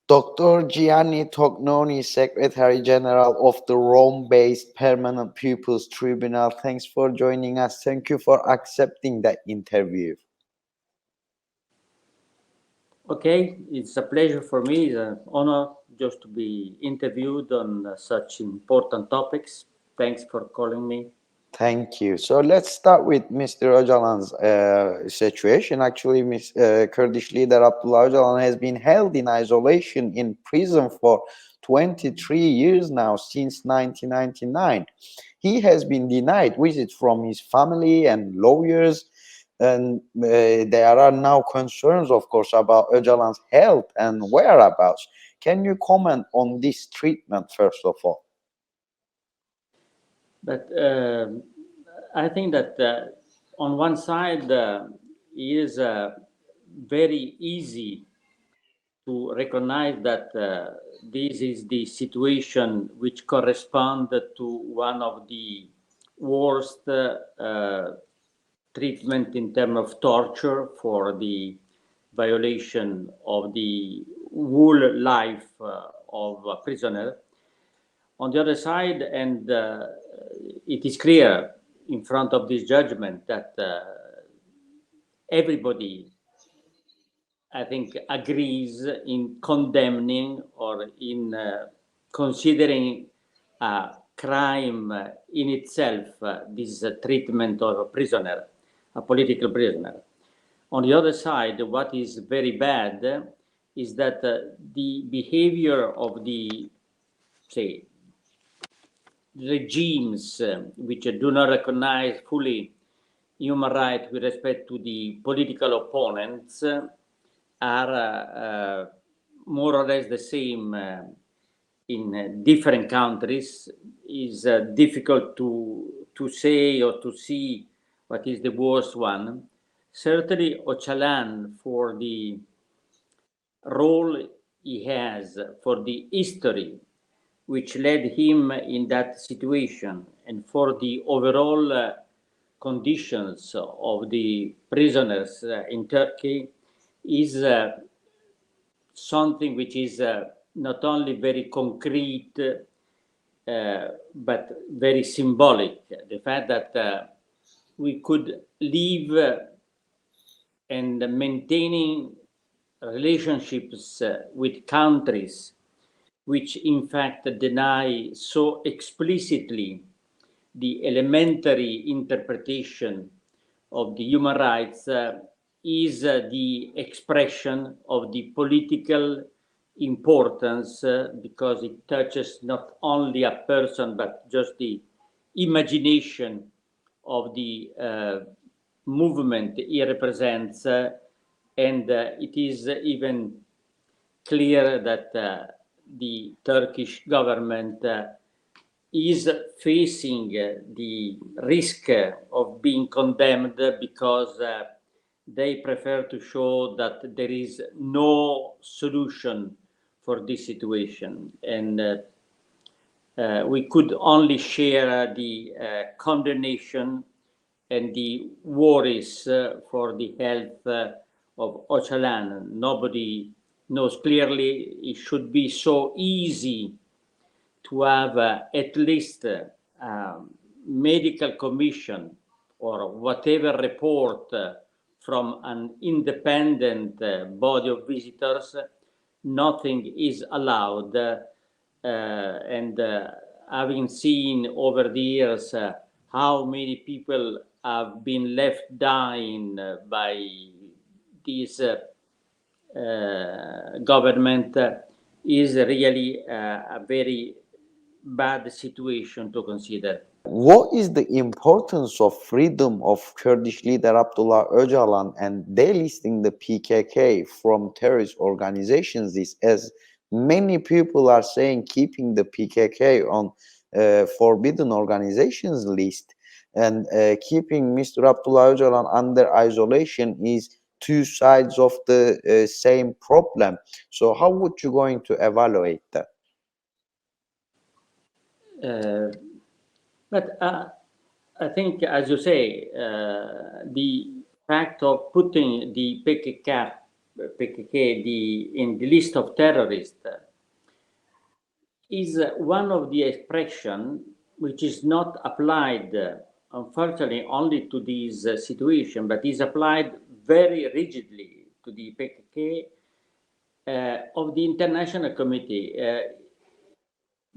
Dr. Gianni Tognoni, Secretary General of the Rome-based Permanent Pupils Tribunal. Thanks for joining us. Thank you for accepting that interview. Okay, it's a pleasure for me. It's an honor just to be interviewed on such important topics. Thanks for calling me. Thank you. So let's start with Mr. Öcalan's situation. Actually, Kurdish leader Abdullah Öcalan has been held in isolation in prison for 23 years now, since 1999. He has been denied visits from his family and lawyers, and there are now concerns, of course, about Öcalan's health and whereabouts. Can you comment on this treatment, first of all? But I think that on one side, it is very easy to recognize that this is the situation which corresponds to one of the worst treatment in terms of torture for the violation of the whole life of a prisoner. On the other side, and it is clear in front of this judgment that everybody, I think, agrees in condemning or in considering a crime in itself, this treatment of a prisoner, a political prisoner. On the other side, what is very bad is that the behavior of the, say, regimes which do not recognize fully human rights with respect to the political opponents are more or less the same in different countries. Is difficult to say or to see what is the worst one. Certainly Öcalan, for the role he has, for the history which led him in that situation, and for the overall conditions of the prisoners in Turkey, is something which is not only very concrete but very symbolic. The fact that we could live and maintaining relationships with countries which in fact deny so explicitly the elementary interpretation of the human rights is the expression of the political importance because it touches not only a person but just the imagination of the movement he represents, and it is even clear that the Turkish government is facing the risk of being condemned because they prefer to show that there is no solution for this situation. And we could only share the condemnation and the worries for the health of Öcalan. Nobody knows clearly it should be so easy to have at least a medical commission or whatever report from an independent body of visitors. Nothing is allowed, and having seen over the years how many people have been left dying by this government is really a very bad situation to consider. What is the importance of freedom of Kurdish leader Abdullah Öcalan and delisting the PKK from terrorist organizations is, as many people are saying, keeping the PKK on forbidden organizations list and keeping Mr. Abdullah Öcalan under isolation is two sides of the same problem. So how would you going to evaluate that? But I think, as you say, the fact of putting the PKK PKK in the list of terrorists is one of the expression which is not applied, unfortunately, only to this situation, but is applied very rigidly to the PKK of the international committee.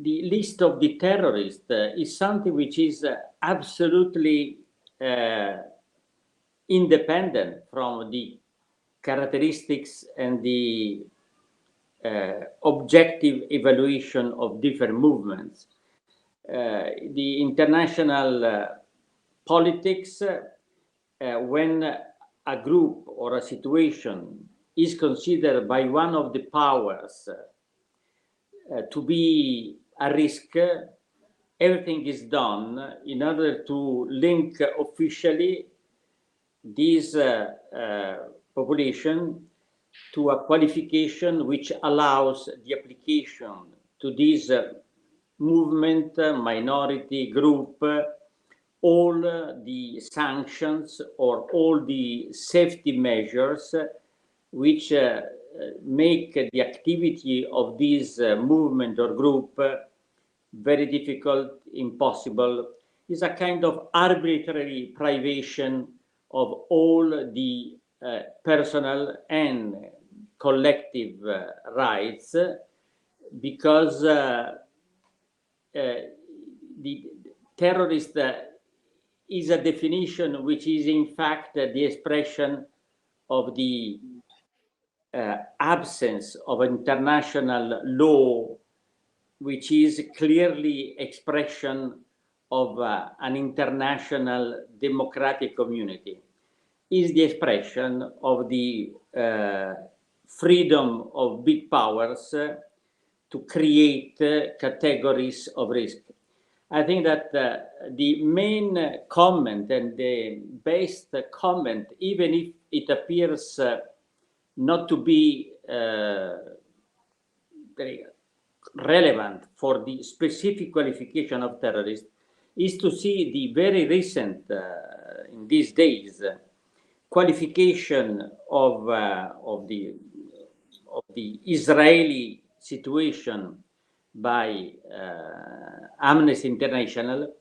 The list of the terrorists is something which is absolutely independent from the characteristics and the objective evaluation of different movements. The international politics, when a group or a situation is considered by one of the powers to be a risk, everything is done in order to link officially this population to a qualification which allows the application to this movement, minority group, all the sanctions or all the safety measures which make the activity of this movement or group very difficult, impossible. Is a kind of arbitrary privation of all the personal and collective rights, because the terrorist is a definition which is in fact the expression of the absence of international law, which is clearly expression of an international democratic community, is the expression of the freedom of big powers to create categories of risk. I think that the main comment and the best comment, even if it appears not to be very relevant for the specific qualification of terrorists, is to see the very recent, in these days, qualification of the Israeli situation by Amnesty International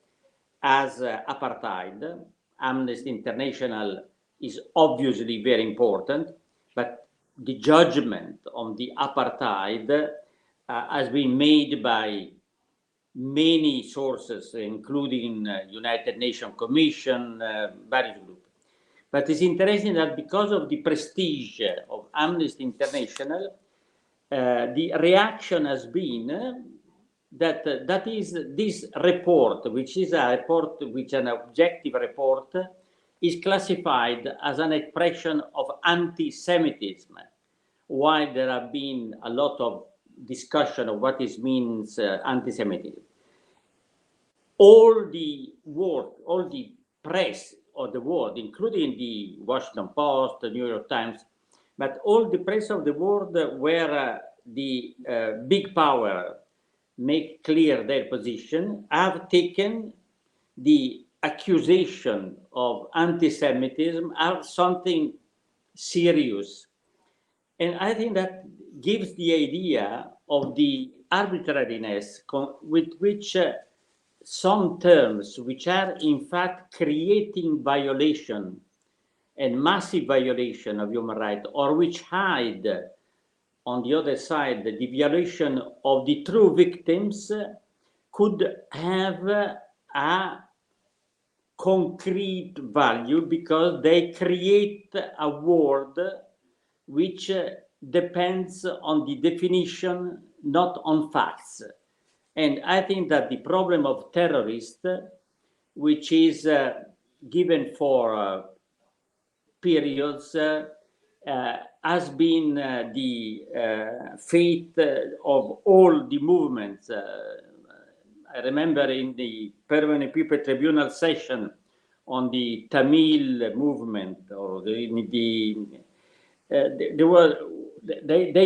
as apartheid. Amnesty International is obviously very important, but the judgment on the apartheid has been made by many sources, including United Nations Commission, various groups. But it's interesting that because of the prestige of Amnesty International, the reaction has been that is this report, which is a report, which an objective report, is classified as an expression of anti-Semitism, while there have been a lot of discussion of what it means anti-Semitism. All the world, all the press of the world, including the Washington Post, the New York Times, but all the press of the world where the big power make clear their position, have taken the accusation of anti-Semitism as something serious. And I think that gives the idea of the arbitrariness with which some terms, which are in fact creating violation and massive violation of human rights, or which hide on the other side the violation of the true victims, could have a concrete value because they create a world which depends on the definition, not on facts. And I think that the problem of terrorists, which is given for periods, has been the fate of all the movements. I remember in the Permanent People Tribunal session on the Tamil movement, or they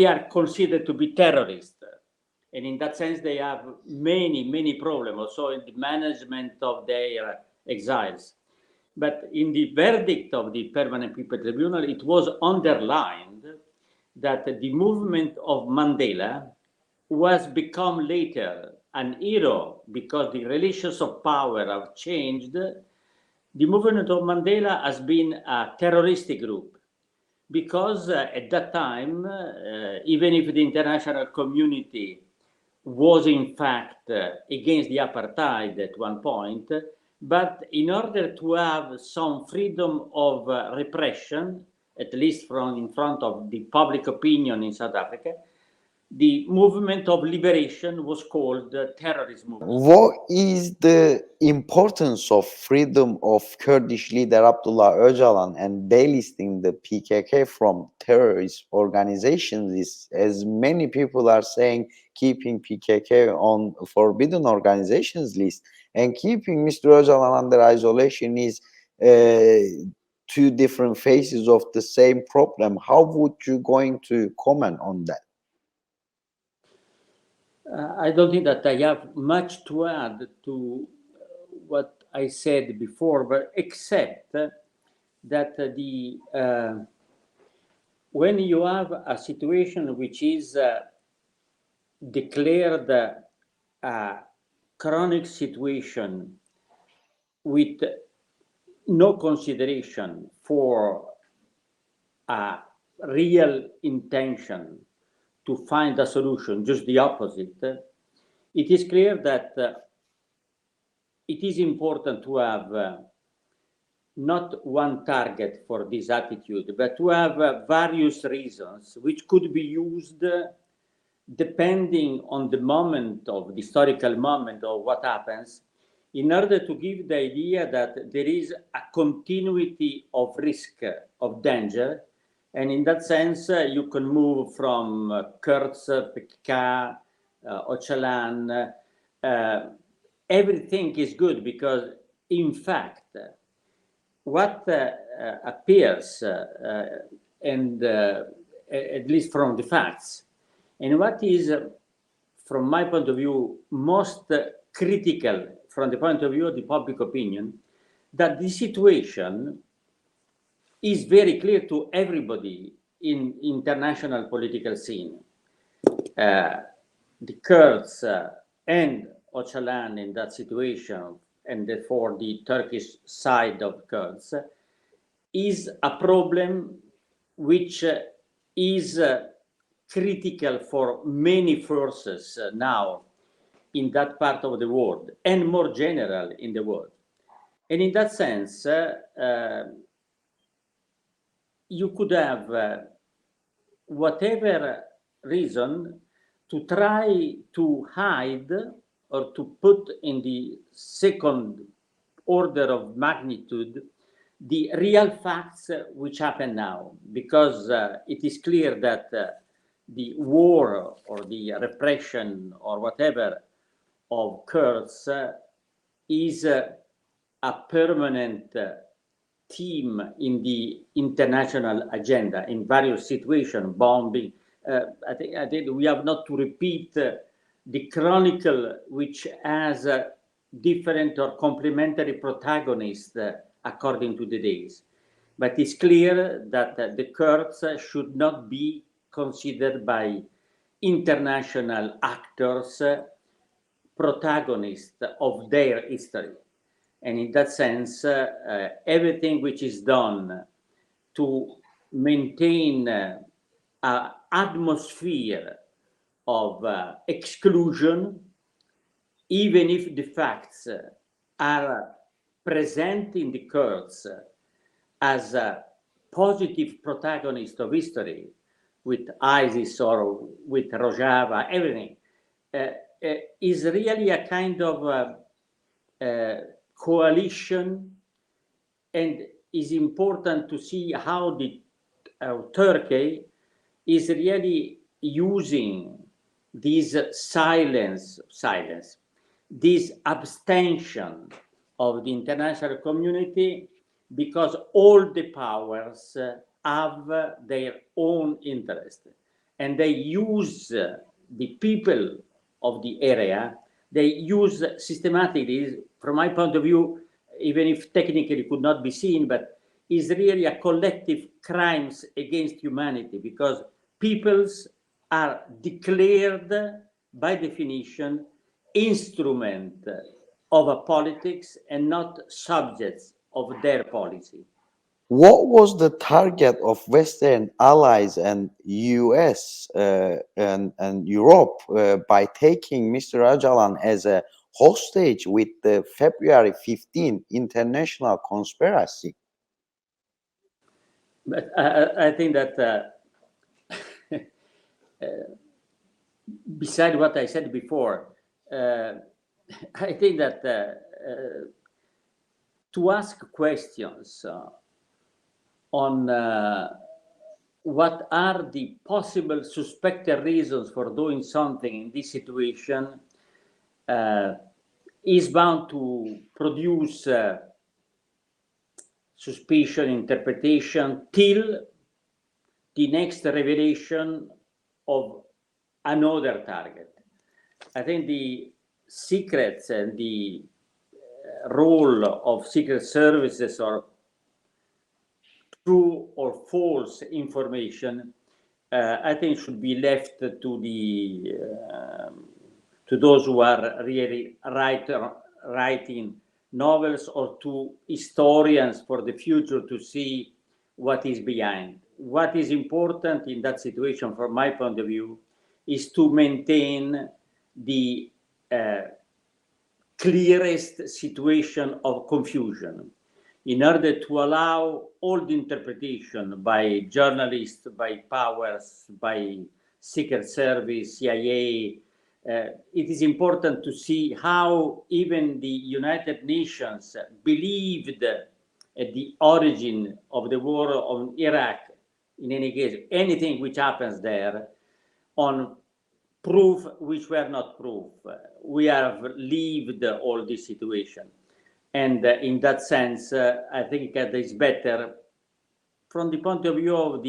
are considered to be terrorists. And in that sense, they have many problems also in the management of their exiles. But in the verdict of the Permanent People Tribunal, it was underlined that the movement of Mandela was become later an hero because the relations of power have changed. The movement of Mandela has been a terroristic group because at that time, even if the international community was in fact against the apartheid at one point, but in order to have some freedom of repression, at least from in front of the public opinion in South Africa, the movement of liberation was called the terrorist movement. What is the importance of freedom of Kurdish leader Abdullah Öcalan and delisting the PKK from terrorist organizations is, as many people are saying, keeping PKK on forbidden organizations list and keeping Mr. Öcalan under isolation is two different faces of the same problem. How would you going to comment on that? I don't think that I have much to add to what I said before, but except that when you have a situation which is declared a chronic situation with no consideration for a real intention to find a solution, just the opposite, it is clear that it is important to have not one target for this attitude, but to have various reasons which could be used depending on the moment of the historical moment of what happens, in order to give the idea that there is a continuity of risk, of danger. And in that sense, you can move from Kurz, PKK, Öcalan. Everything is good because, in fact, what appears, and at least from the facts, and what is, from my point of view, most critical from the point of view of the public opinion, that the situation is very clear to everybody in international political scene. The Kurds and Öcalan in that situation, and therefore the Turkish side of Kurds, is a problem which is critical for many forces now in that part of the world, and more general in the world. And in that sense, you could have whatever reason to try to hide or to put in the second order of magnitude the real facts which happen now, because it is clear that the war or the repression or whatever of Kurds is a permanent theme in the international agenda in various situations, bombing. I think we have not to repeat the chronicle, which has different or complementary protagonists according to the days. But it's clear that the Kurds should not be considered by international actors protagonists of their history. And in that sense, everything which is done to maintain an atmosphere of exclusion, even if the facts are present in the Kurds as a positive protagonist of history, with ISIS or with Rojava, everything, is really a kind of coalition, and is important to see how the Turkey is really using this silence, this abstention of the international community, because all the powers have their own interest, and they use the people of the area, they use systematically, from my point of view, even if technically could not be seen, but is really a collective crimes against humanity, because peoples are declared by definition instrument of a politics and not subjects of their policy. What was the target of Western allies and US and Europe by taking Mr. Öcalan as a hostage with the February 15 international conspiracy? But I think that beside what I said before, I think that to ask questions on what are the possible suspected reasons for doing something in this situation is bound to produce suspicion, interpretation, till the next revelation of another target. I think the secrets and the role of secret services or true or false information, I think should be left to the to those who are really writing novels or to historians for the future to see what is behind. What is important in that situation, from my point of view, is to maintain the clearest situation of confusion in order to allow all the interpretation by journalists, by powers, by Secret Service, CIA. It is important to see how even the United Nations believed at the origin of the war on Iraq, in any case, anything which happens there, on proof which were not proof. We have lived all this situation. And in that sense, I think that it's better from the point of view of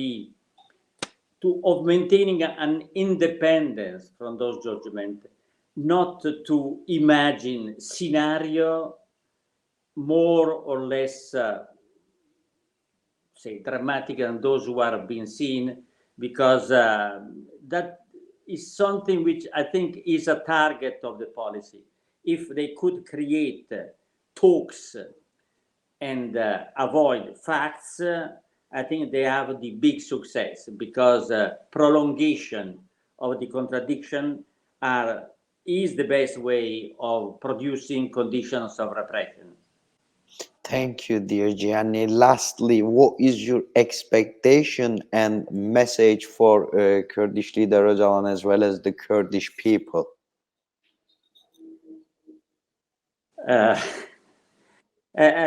of maintaining an independence from those judgments, not to imagine scenario more or less, say, dramatic than those who are being seen, because that is something which I think is a target of the policy. If they could create talks and avoid facts, I think they have the big success, because prolongation of the contradiction is the best way of producing conditions of repression. Thank you, dear Gianni. Lastly, what is your expectation and message for Kurdish leader Öcalan as well as the Kurdish people? I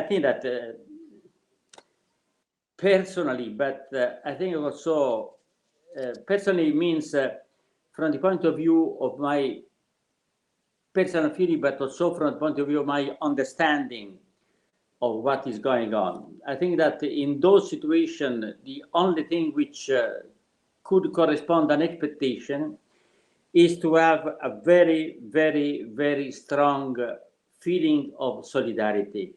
think that personally, but I think also personally means from the point of view of my personal feeling, but also from the point of view of my understanding of what is going on. I think that in those situations, the only thing which could correspond an expectation is to have a very, very, very strong feeling of solidarity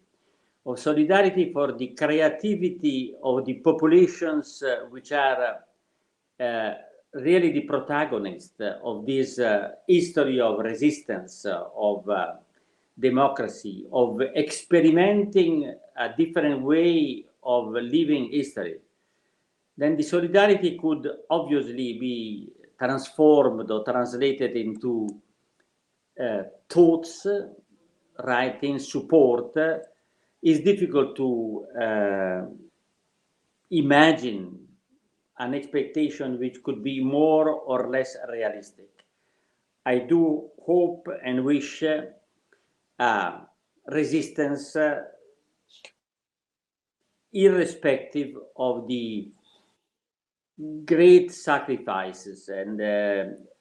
for the creativity of the populations which are really the protagonists of this history of resistance, of democracy, of experimenting a different way of living history. Then the solidarity could obviously be transformed or translated into thoughts, writing, support. It's difficult to imagine an expectation which could be more or less realistic. I do hope and wish resistance irrespective of the great sacrifices. And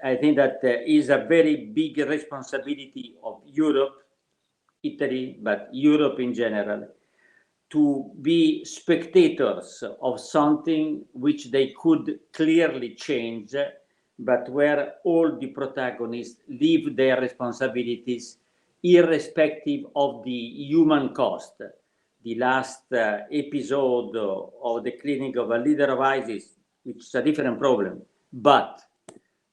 I think that is a very big responsibility of Europe, Italy, but Europe in general, to be spectators of something which they could clearly change, but where all the protagonists leave their responsibilities irrespective of the human cost. The last episode of the clinic of a leader of ISIS, which is a different problem, but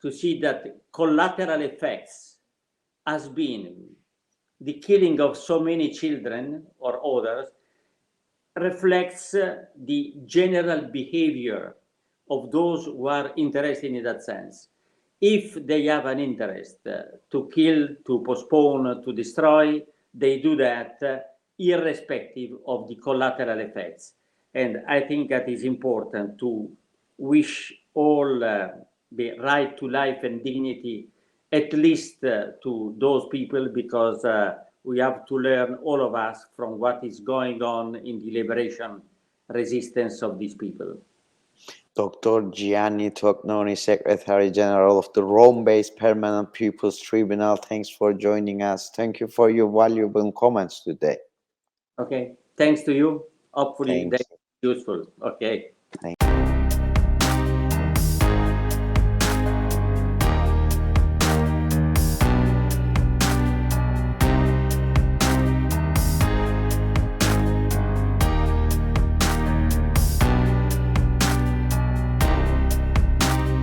to see that collateral effects has been the killing of so many children or others reflects the general behavior of those who are interested in that sense. If they have an interest to kill, to postpone, to destroy, they do that irrespective of the collateral effects. And I think that is important to wish all the right to life and dignity, at least to those people, because we have to learn, all of us, from what is going on in the liberation resistance of these people. Dr. Gianni Tognoni, Secretary General of the Rome-based Permanent People's Tribunal, thanks for joining us. Thank you for your valuable comments today. Okay, thanks to you. Hopefully Thanks. that's useful. Okay.